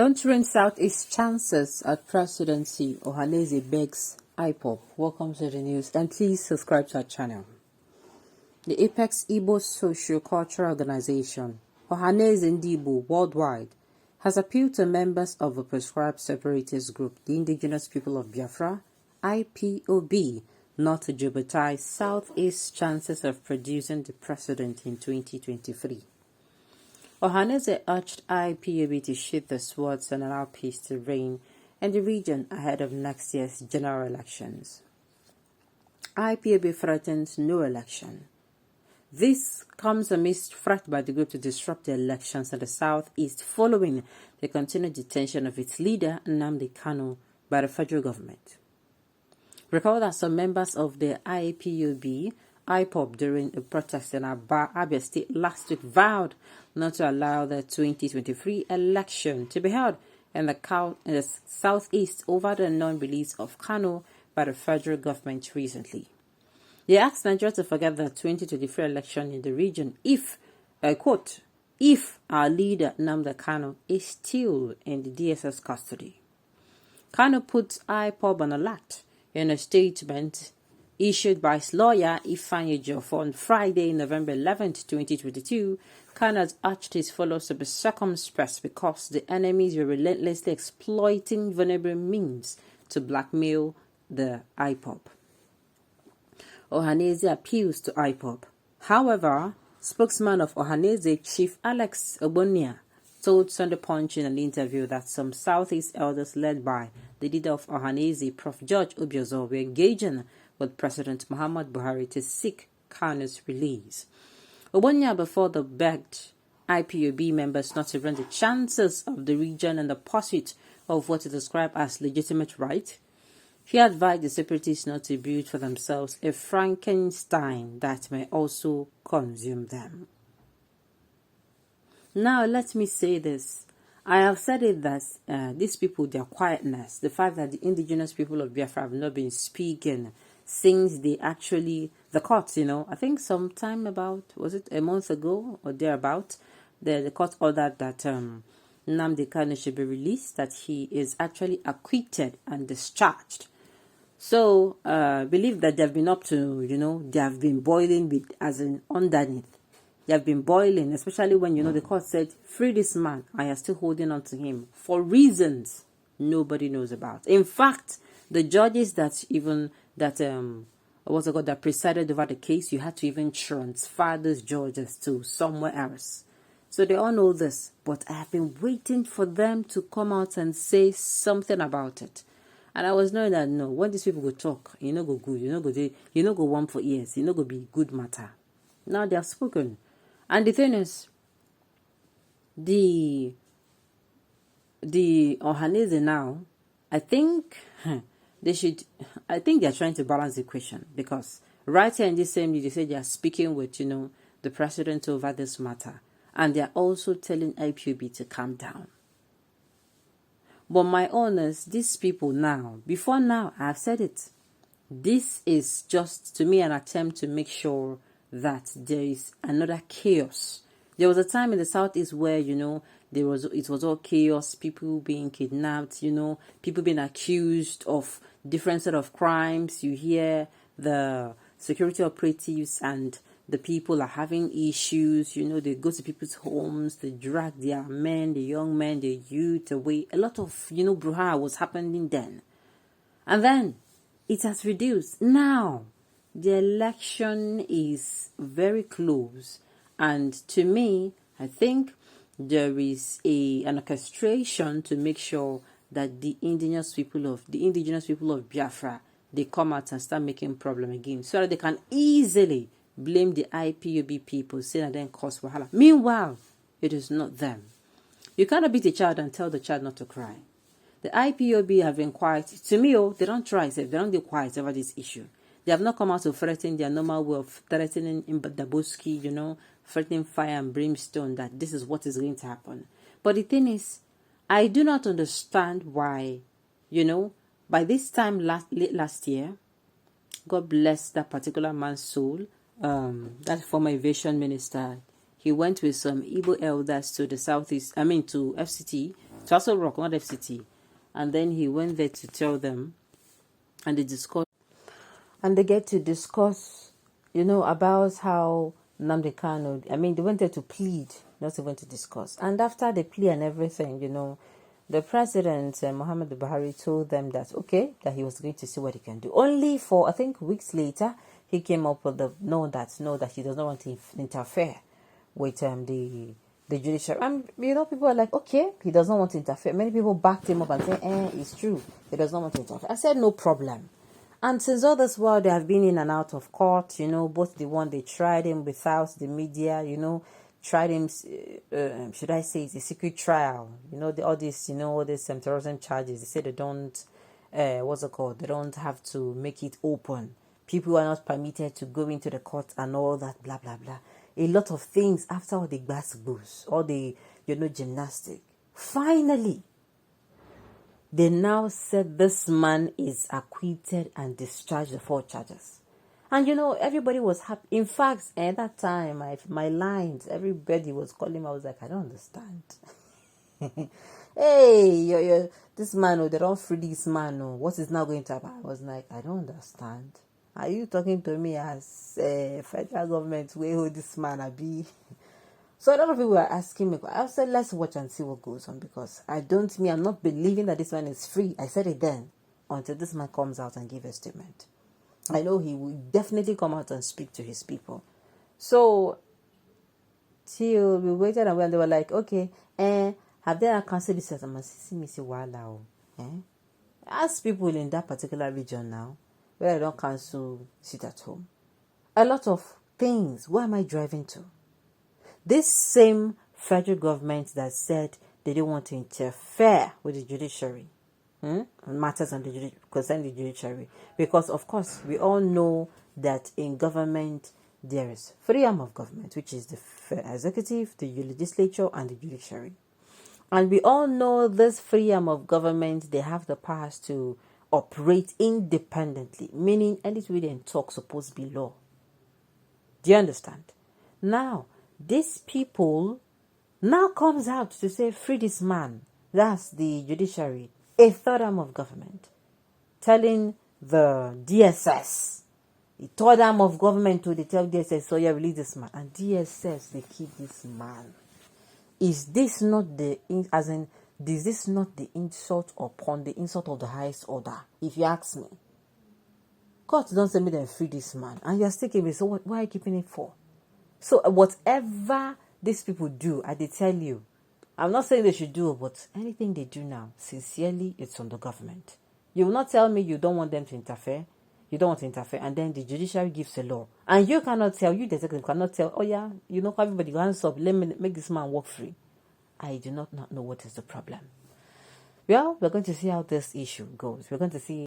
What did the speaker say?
Don't ruin Southeast chances at presidency, Ohanaeze begs Ipob. Welcome to the news, and please subscribe to our channel. The Apex Igbo Socio-Cultural Organization, Ohanaeze Igbo Worldwide, has appealed to members of a prescribed separatist group, the Indigenous People of Biafra, Ipob, not to jeopardize Southeast chances of producing the president in 2023. Ohanaeze urged Ipob to sheath the swords and allow peace to reign in the region ahead of next year's general elections. Ipob threatens no election. This comes amidst threat by the group to disrupt the elections in the southeast following the continued detention of its leader, Nnamdi Kanu, by the federal government. Recall that some members of the Ipob during a protest in Abia State last week vowed not to allow the 2023 election to be held in the southeast over the non-release of Kanu by the federal government recently. They asked Nigeria to forget the 2023 election in the region if, I quote, if our leader Nnamdi Kanu is still in the DSS custody. Kanu put Ipob on alert in a statement issued by his lawyer Ifeanyi Ejiofor on Friday, November 11, 2022. Kanu has urged his followers to be circumspect because the enemies were relentlessly exploiting vulnerable means to blackmail the Ipob. Ohanaeze appeals to Ipob. However, spokesman of Ohanaeze, Chief Alex Ogbonnia, told Sunday Punch in an interview that some Southeast elders led by the leader of Ohanaeze, Prof. George Obiozor, were engaging with President Muhammad Buhari to seek Kanu's release. Ogbonnia before the begged Ipob members not to run the chances of the region in the pursuit of what is described as legitimate right. He advised the separatists not to build for themselves a Frankenstein that may also consume them. Now let me say this. I have said it that these people, their quietness, the fact that the indigenous people of Biafra have not been speaking since the courts, I think sometime about, was it a month ago or thereabout, the court ordered that Nnamdi Kanu should be released, that he is actually acquitted and discharged. So, believe that they have been up to, they have been boiling with, as in underneath. They have been boiling, especially when, the court said, free this man, and you're still holding on to him for reasons nobody knows about. In fact, the judges that presided over the case, you had to even transfer those judges to somewhere else. So they all know this, but I have been waiting for them to come out and say something about it. And I was knowing that, no, when these people go talk, go good, go warm for ears, go be good matter. Now they have spoken. And the thing is, the Ohanaeze now, I think they're trying to balance the equation, because right here in this same they say they are speaking with, the president over this matter. And they're also telling Ipob to calm down. But my honors, these people now, before now, I've said it. This is just, to me, an attempt to make sure that there is another chaos. There was a time in the Southeast where, it was all chaos, people being kidnapped, people being accused of different sort of crimes. You hear the security operatives and the people are having issues, they go to people's homes, they drag their men, the young men, the youth away. A lot of, brouhaha was happening then. And then it has reduced. Now, the election is very close. And to me, I think there is an orchestration to make sure that the indigenous people of Biafra, they come out and start making problem again, so that they can easily blame the Ipob people, saying that then cause wahala. Meanwhile, it is not them. You cannot beat a child and tell the child not to cry. The Ipob have been quiet. To me, they don't try, they don't get quiet over this issue. They have not come out to threaten their normal way of threatening in Daboski, threatening fire and brimstone, that this is what is going to happen. But the thing is, I do not understand why, by this time late last year, God bless that particular man's soul, that former aviation minister, he went with some Igbo elders to the southeast, to FCT, to Aso Rock, not FCT. And then he went there to tell them, and they discussed. And they get to discuss, about how Nnamdi Kanu, they went there to plead, not even to discuss. And after the plea and everything, the president, Muhammad Buhari, told them that, okay, that he was going to see what he can do. Only for, I think, weeks later, he came up with the no, that he does not want to interfere with the judiciary. And, people are like, okay, he does not want to interfere. Many people backed him up and said, it's true. He does not want to interfere. I said, no problem. And since all this while, they have been in and out of court, both the one they tried him without the media, tried him, should I say, it's a secret trial, all these terrorism charges. They say they don't, what's it called? They don't have to make it open. People are not permitted to go into the court and all that, blah, blah, blah. A lot of things after all the gbas, all the, gymnastic. Finally, they now said this man is acquitted and discharged of all charges. And everybody was happy. In fact, at that time, my lines, everybody was calling me. I was like, I don't understand. Hey, this man, they don't free this man. What is now going to happen? I was like, I don't understand. Are you talking to me as federal government? Where hold this man? So a lot of people were asking me. I said, let's watch and see what goes on, because I'm not believing that this man is free. I said it then, until this man comes out and gives a statement. I know he will definitely come out and speak to his people. So, till we waited, and when they were like, okay, have they cancelled this settlement? Ask people in that particular region now, where they don't cancel sit at home. A lot of things. Where am I driving to? This same federal government that said they didn't want to interfere with the judiciary, matters on the concerning the judiciary, because of course we all know that in government there is three arms of government, which is the executive, the legislature, and the judiciary. And we all know this three arms of government, they have the powers to operate independently, meaning anything they talk supposed to be law. Do you understand? Now, these people now comes out to say, free this man. That's the judiciary, a third arm of government, telling the DSS, the third arm of government, they tell DSS, so yeah, release this man. And DSS, they keep this man. Is this not the insult upon the insult of the highest order? If you ask me. God don't send me them free this man. And you're still keeping it. So why are you keeping it for? So whatever these people do, I did tell you, I'm not saying they should do, but anything they do now, sincerely, it's on the government. You will not tell me you don't want them to interfere. You don't want to interfere, and then the judiciary gives a law. And you cannot tell, you the executive cannot tell, oh yeah, everybody hands up, let me make this man walk free. I do not know what is the problem. Well, we're going to see how this issue goes. We're going to see